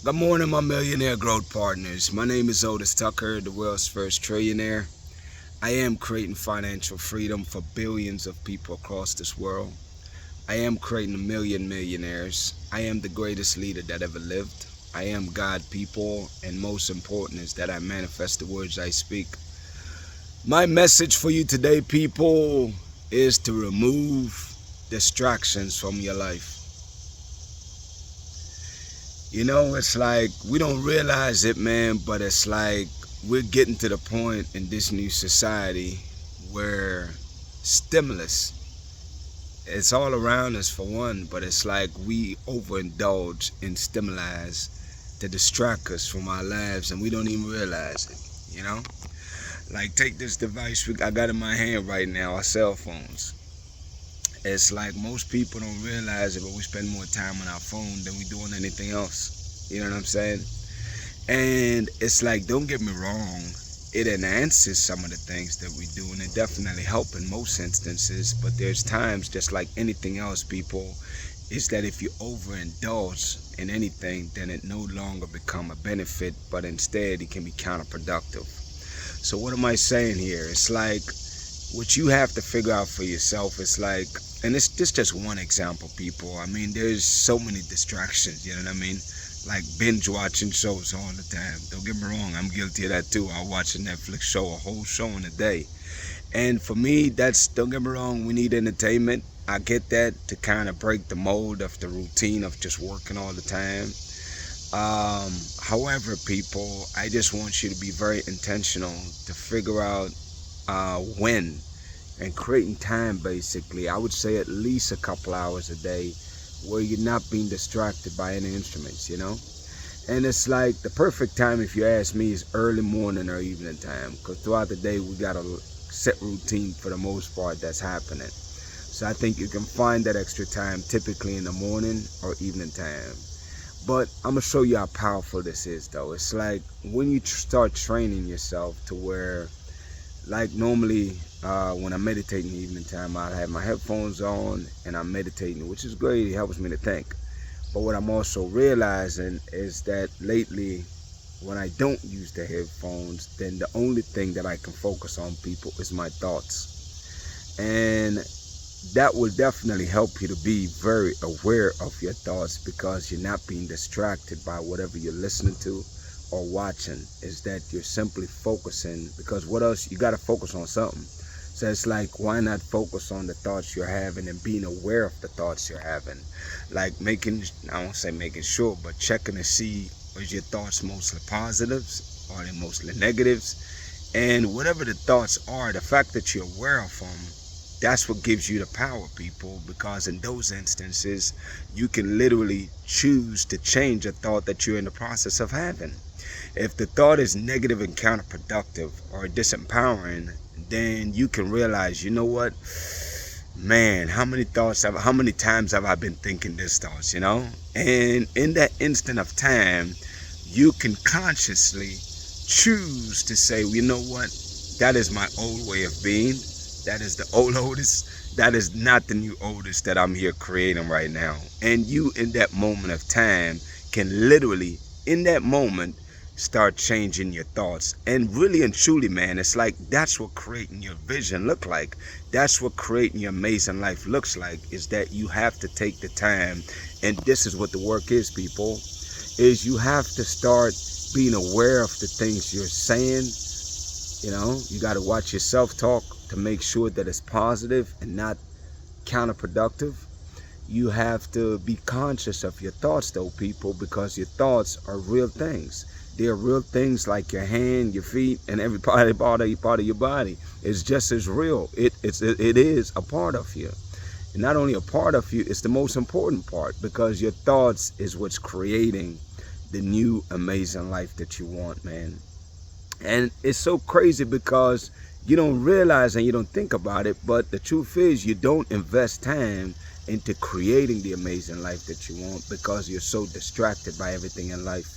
Good morning, my millionaire growth partners. My name is Otis Tucker, the world's first trillionaire. I am creating financial freedom for billions of people across this world. I am creating a million millionaires. I am the greatest leader that ever lived. I am God, people, and most important is that I manifest the words I speak. My message for you today, people, is to remove distractions from your life. It's like we don't realize it, man, but it's like we're getting to the point in this new society where stimulus, it's all around us for one, but it's like we overindulge in stimuli to distract us from our lives and we don't even realize it. Like take this device I got in my hand right now, our cell phones. It's like most people don't realize it, but we spend more time on our phone than we do on anything else. You know what I'm saying? And it's like, don't get me wrong, it enhances some of the things that we do, and it definitely helps in most instances. But there's times, just like anything else, people, is that if you overindulge in anything, then it no longer become a benefit, but instead it can be counterproductive. So what am I saying here? It's like what you have to figure out for yourself is like, and this just one example, people. I mean, there's so many distractions, you know what I mean? Like binge watching shows all the time. Don't get me wrong, I'm guilty of that too. I'll watch a Netflix show, a whole show in a day. And for me, don't get me wrong, we need entertainment. I get that, to kind of break the mold of the routine of just working all the time. However, people, I just want you to be very intentional to figure out when and creating time. Basically, I would say at least a couple hours a day where you're not being distracted by any instruments. And it's like the perfect time, if you ask me, is early morning or evening time, because throughout the day we got a set routine for the most part that's happening. So I think you can find that extra time typically in the morning or evening time. But I'm gonna show you how powerful this is, though. It's like when you start training yourself to where, like normally when I meditate in the evening time, I have my headphones on and I'm meditating, which is great. It helps me to think. But what I'm also realizing is that lately, when I don't use the headphones, then the only thing that I can focus on, people, is my thoughts. And that will definitely help you to be very aware of your thoughts, because you're not being distracted by whatever you're listening to or watching. Is that you're simply focusing, because what else, you got to focus on something. So it's like, why not focus on the thoughts you're having and being aware of the thoughts you're having? Like I won't say making sure, but checking to see, is your thoughts mostly positives or are they mostly negatives? And whatever the thoughts are, the fact that you're aware of them, that's what gives you the power, people, because in those instances, you can literally choose to change a thought that you're in the process of having. If the thought is negative and counterproductive or disempowering, then you can realize, you know what, man, how many times have I been thinking this thoughts? And in that instant of time, you can consciously choose to say, well, you know what, that is my old way of being. That is the old Otis. That is not the new Otis that I'm here creating right now. And you, in that moment of time, can literally, in that moment, start changing your thoughts. And really and truly, man, it's like that's what creating your vision look like. That's what creating your amazing life looks like, is that you have to take the time. And this is what the work is, people, is you have to start being aware of the things you're saying. You got to watch your self-talk to make sure that it's positive and not counterproductive. You have to be conscious of your thoughts, though, people, because your thoughts are real things. They're real things, like your hand, your feet, and every part of your body. It's just as real. It is a part of you. And not only a part of you, it's the most important part, because your thoughts is what's creating the new amazing life that you want, man. And it's so crazy because you don't realize and you don't think about it, but the truth is you don't invest time into creating the amazing life that you want, because you're so distracted by everything in life.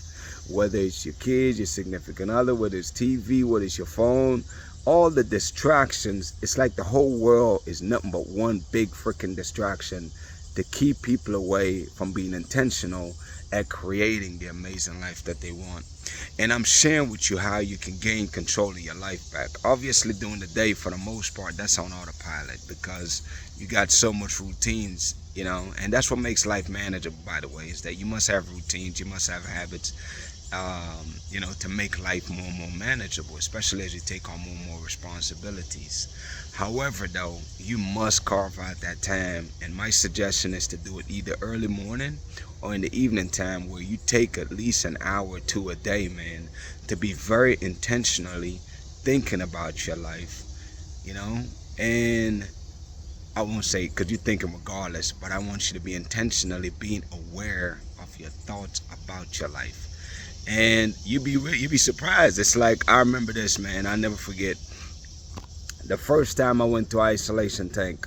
Whether it's your kids, your significant other, whether it's TV, whether it's your phone, all the distractions, it's like the whole world is nothing but one big freaking distraction to keep people away from being intentional at creating the amazing life that they want. And I'm sharing with you how you can gain control of your life back. Obviously, during the day, for the most part, that's on autopilot because you got so much routines, and that's what makes life manageable, by the way, is that you must have routines, you must have habits, to make life more and more manageable, especially as you take on more and more responsibilities. However, though, you must carve out that time, and my suggestion is to do it either early morning or in the evening time, where you take at least an hour or two a day, man, to be very intentionally thinking about your life, and I won't say because you're thinking regardless, but I want you to be intentionally being aware of your thoughts about your life. And you be surprised. It's like, I remember this, man. I never forget the first time I went to isolation tank,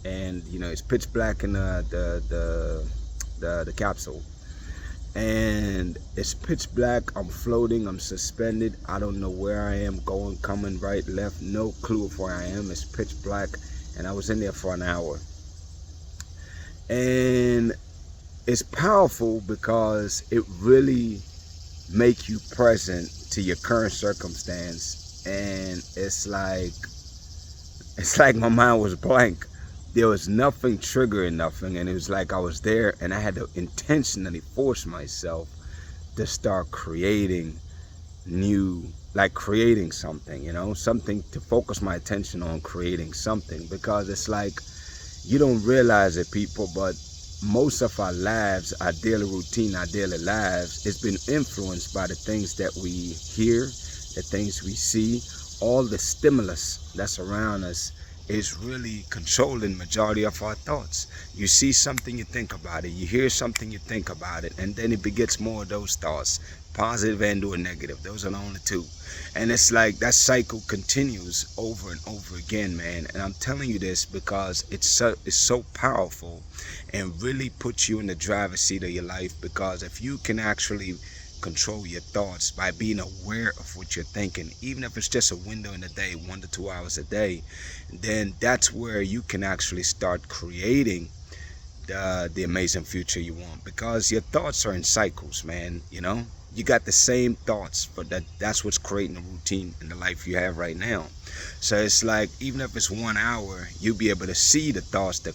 and it's pitch black in the capsule, and it's pitch black. I'm floating. I'm suspended. I don't know where I am, going, coming, right, left. No clue of where I am. It's pitch black, and I was in there for an hour. And it's powerful because it really make you present to your current circumstance. And it's like my mind was blank. There was nothing triggering nothing, and it was like I was there, and I had to intentionally force myself to start creating creating something, something to focus my attention on, creating something. Because it's like, you don't realize it, people, but most of our lives, our daily routine, our daily lives, it's been influenced by the things that we hear, the things we see. All the stimulus that's around us is really controlling majority of our thoughts. You see something, you think about it. You hear something, you think about it, and then it begets more of those thoughts, positive and or negative. Those are the only two. And it's like that cycle continues over and over again, man. And I'm telling you this because it's so powerful, and really puts you in the driver's seat of your life. Because if you can actually control your thoughts by being aware of what you're thinking, even if it's just a window in the day, 1 to 2 hours a day, then that's where you can actually start creating the amazing future you want. Because your thoughts are in cycles, man. You got the same thoughts, but that's what's creating the routine in the life you have right now. So it's like, even if it's 1 hour, you'll be able to see the thoughts, the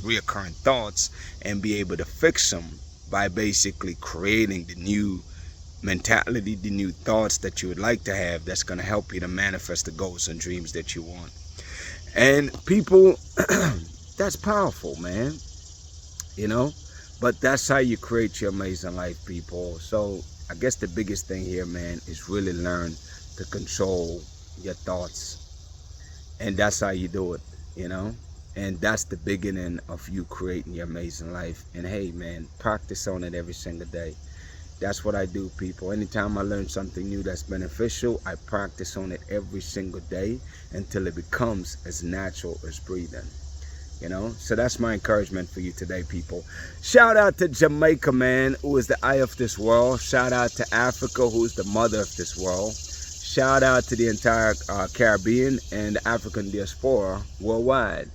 reoccurring thoughts, and be able to fix them by basically creating the new mentality, the new thoughts that you would like to have, that's going to help you to manifest the goals and dreams that you want. And people, that's powerful, man. But that's how you create your amazing life, people. So I guess the biggest thing here, man, is really learn to control your thoughts. And that's how you do it, and that's the beginning of you creating your amazing life. And hey, man, practice on it every single day. That's what I do, people. Anytime I learn something new that's beneficial, I practice on it every single day until it becomes as natural as breathing. So that's my encouragement for you today, people. Shout out to Jamaica, man, who is the eye of this world. Shout out to Africa, who is the mother of this world. Shout out to the entire Caribbean and the African diaspora worldwide.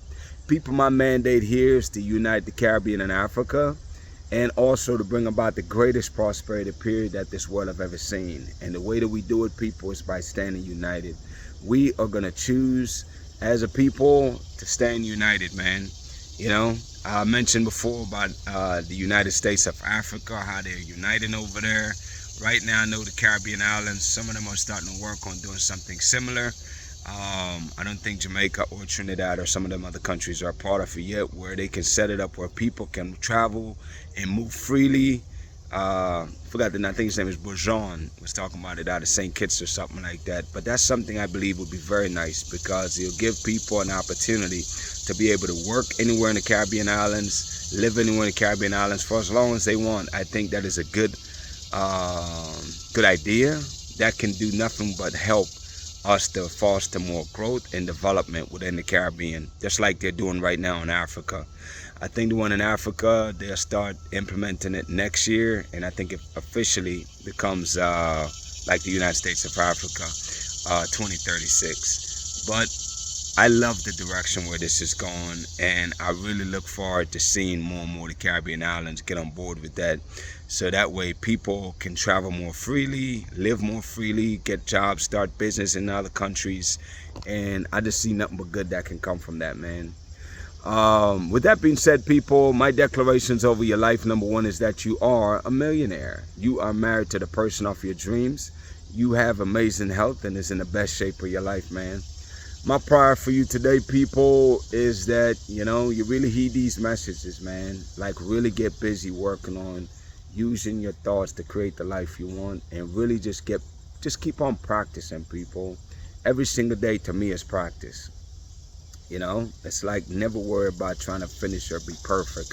People, my mandate here is to unite the Caribbean and Africa, and also to bring about the greatest prosperity period that this world have ever seen. And the way that we do it, people, is by standing united. We are going to choose as a people to stand united, man. I mentioned before about the United States of Africa, how they're uniting over there. Right now, I know the Caribbean islands, some of them are starting to work on doing something similar. I don't think Jamaica or Trinidad or some of them other countries are part of it yet, where they can set it up where people can travel and move freely. Forgot the name, I think his name is Bourgeon, was talking about it out of St. Kitts or something like that. But that's something I believe would be very nice, because it'll give people an opportunity to be able to work anywhere in the Caribbean islands, live anywhere in the Caribbean islands for as long as they want. I think that is a good idea that can do nothing but help us to foster more growth and development within the Caribbean, just like they're doing right now in Africa. I think the one in Africa, they'll start implementing it next year, and I think it officially becomes like the United States of Africa, 2036. But I love the direction where this is going, and I really look forward to seeing more and more of the Caribbean islands get on board with that. so that way people can travel more freely, live more freely, get jobs, start business in other countries. And I just see nothing but good that can come from that, man. With that being said, people, my declarations over your life, number one, is that you are a millionaire. You are married to the person of your dreams. You have amazing health and is in the best shape of your life, man. My prayer for you today, people, is that, you know, you really heed these messages, man. Like, really get busy working on using your thoughts to create the life you want, and really just keep on practicing, people. Every single day to me is practice. You know, it's like never worry about trying to finish or be perfect.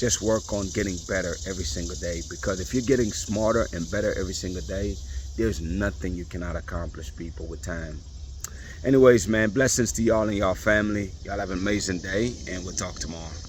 Just work on getting better every single day, because if you're getting smarter and better every single day, there's nothing you cannot accomplish, people, with time. Anyways, man, blessings to y'all and y'all family. Y'all have an amazing day, and we'll talk tomorrow.